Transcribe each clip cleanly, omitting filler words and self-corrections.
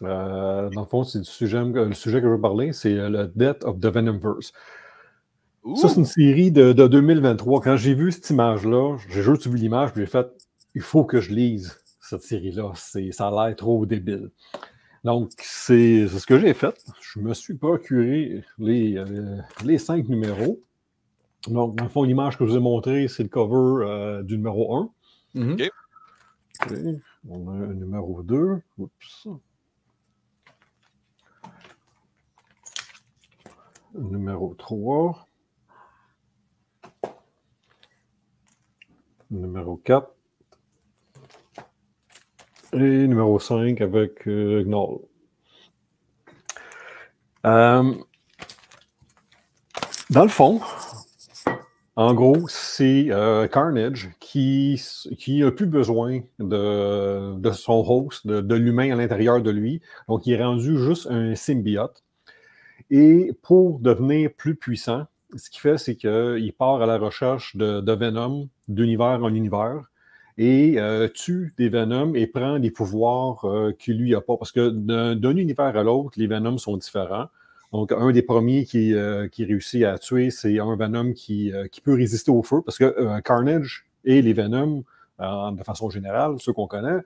Dans le fond, c'est le sujet que je veux parler, c'est le Death of the Venomverse. Ça, c'est une série de 2023. Quand j'ai vu cette image-là, j'ai juste vu l'image, puis j'ai fait, il faut que je lise cette série-là. Ça a l'air trop débile. Donc, c'est ce que j'ai fait. Je me suis procuré les 5 numéros. Donc, dans le fond, l'image que je vous ai montrée, c'est le cover du numéro 1. OK. Okay. On a un numéro 2. Oups. Numéro 3. Numéro 4. Et numéro 5 avec Gnoll. Dans le fond, en gros, c'est Carnage qui n'a plus besoin de son host, de l'humain à l'intérieur de lui. Donc, il est rendu juste un symbiote. Et pour devenir plus puissant, ce qu'il fait, c'est qu'il part à la recherche de Venom d'univers en univers et tue des Venoms et prend des pouvoirs qu'il lui a pas. Parce que d'un univers à l'autre, les Venoms sont différents. Donc, un des premiers qui réussit à tuer, c'est un Venom qui peut résister au feu, parce que Carnage et les Venoms, de façon générale, ceux qu'on connaît,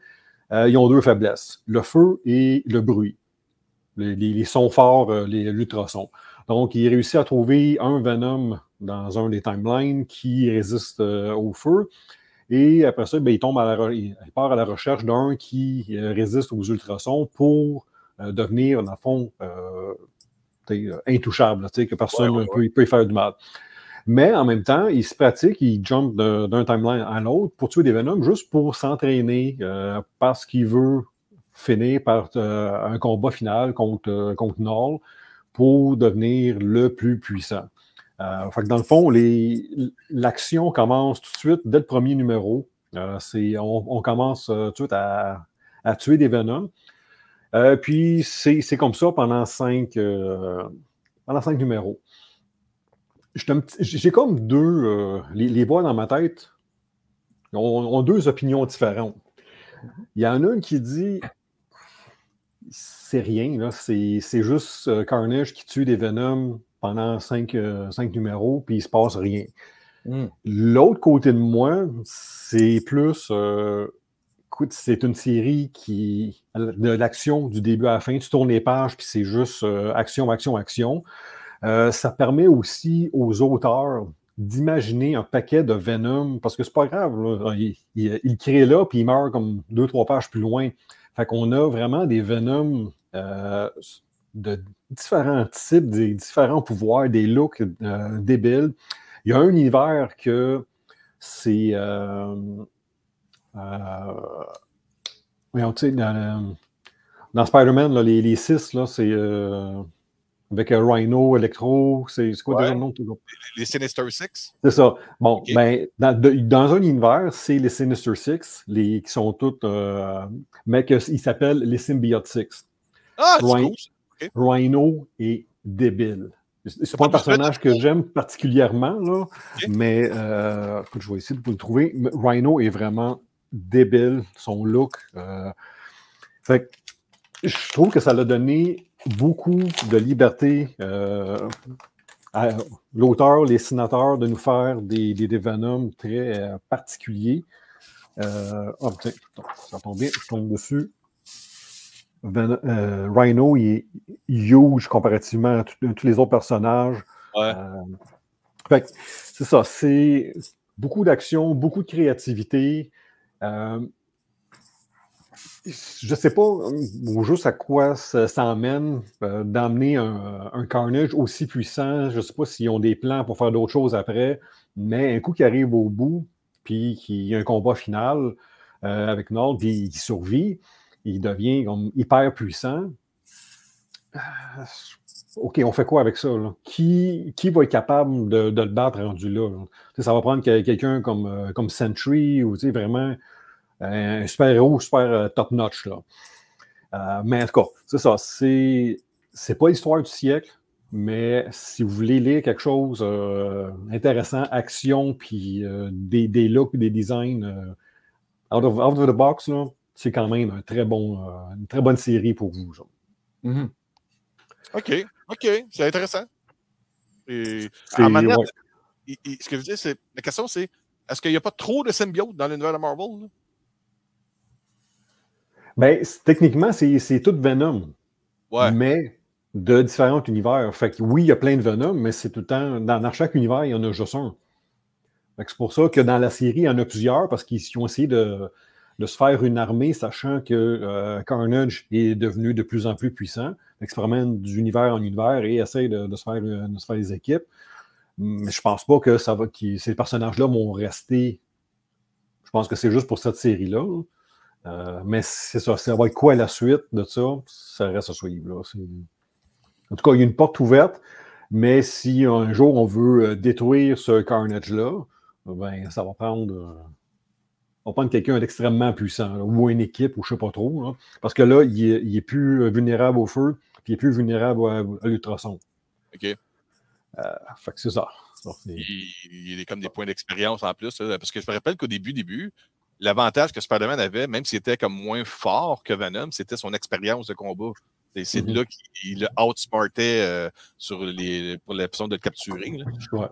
ils ont deux faiblesses, le feu et le bruit. Les sons forts, l'ultrasons. Donc, il réussit à trouver un Venom dans un des timelines qui résiste au feu. Et après ça, ben, il part à la recherche d'un qui résiste aux ultrasons pour devenir, dans le fond, intouchable, que personne ne peut y faire du mal. Mais en même temps, il se pratique, il jump d'un timeline à l'autre pour tuer des Venoms juste pour s'entraîner parce qu'il veut finir par un combat final contre Null pour devenir le plus puissant. Fait que dans le fond, l'action commence tout de suite dès le premier numéro. On commence tout de suite à tuer des Venoms. Puis c'est comme ça pendant 5 numéros. J'ai comme deux... les voix dans ma tête ont deux opinions différentes. Il y en a une qui dit c'est rien, là, c'est juste Carnage qui tue des Venoms pendant 5 numéros, puis il se passe rien. L'autre côté de moi, c'est plus... écoute, c'est une série de l'action du début à la fin. Tu tournes les pages, puis c'est juste action, action, action. Ça permet aussi aux auteurs d'imaginer un paquet de Venom, parce que c'est pas grave, là, il crée là, puis il meurt comme 2-3 pages plus loin. Fait qu'on a vraiment des Venom de différents types, des différents pouvoirs, des looks débiles. Il y a un univers que c'est... dans Spider-Man, là, les 6, là, c'est avec Rhino, Electro, c'est quoi déjà le nom? Les Sinister Six? C'est ça. Bon, ben, dans un univers, c'est les Sinister Six, qui sont toutes... mais ils s'appellent les Symbiote Six. Ah, c'est cool. Okay. Rhino est débile. C'est pas un personnage que j'aime particulièrement, là, mais écoute, je vais essayer de vous le trouver. Rhino est vraiment débile, son look. Fait que je trouve que ça l'a donné beaucoup de liberté à l'auteur, les dessinateurs, de nous faire des Venom très particuliers. Oh, tiens, ça tombe bien, je tombe dessus. Rhino, il est huge comparativement à tous les autres personnages. Ouais. Fait que c'est ça, c'est beaucoup d'action, beaucoup de créativité. Je ne sais pas juste à quoi ça amène d'emmener un Carnage aussi puissant. Je ne sais pas s'ils ont des plans pour faire d'autres choses après, mais un coup qui arrive au bout, puis qu'il y a un combat final avec Nord, puis il survit, il devient comme hyper puissant. OK, on fait quoi avec ça? Là? Qui va être capable de le battre rendu là? Ça va prendre quelqu'un comme Sentry ou vraiment un super-héros super top-notch. Mais en tout cas, c'est ça. C'est pas l'histoire du siècle, mais si vous voulez lire quelque chose intéressant, action, puis des looks, des designs out of the box, là, c'est quand même une très bonne série pour vous. Mm-hmm. OK. C'est intéressant. Et ce que je veux dire, c'est la question, c'est est-ce qu'il n'y a pas trop de symbiotes dans l'univers de Marvel? Là? Ben, techniquement, c'est tout Venom. Ouais. Mais de différents univers. Fait que oui, il y a plein de Venom, mais c'est tout le temps. Dans chaque univers, il y en a juste un. C'est pour ça que dans la série, il y en a plusieurs, parce qu'ils ont essayé de se faire une armée, sachant que Carnage est devenu de plus en plus puissant. Fait que se promène d'univers en univers et essaie de se faire des équipes. Mais je pense pas que ces personnages-là vont rester. Je pense que c'est juste pour cette série-là. Mais c'est ça. Ça va être quoi la suite de ça? Ça reste à suivre. Là. En tout cas, il y a une porte ouverte, mais si un jour on veut détruire ce Carnage-là, ben, ça va prendre quelqu'un d'extrêmement puissant, là, ou une équipe, ou je ne sais pas trop. Là, parce que là, il est plus vulnérable au feu, puis il est plus vulnérable à l'ultrason. OK. Fait que c'est ça. Il y a comme des points d'expérience en plus. Là, parce que je me rappelle qu'au début, l'avantage que Spider-Man avait, même s'il était comme moins fort que Venom, c'était son expérience de combat. C'est de là qu'il le outsmartait pour l'option de le capturer. Là. Ouais.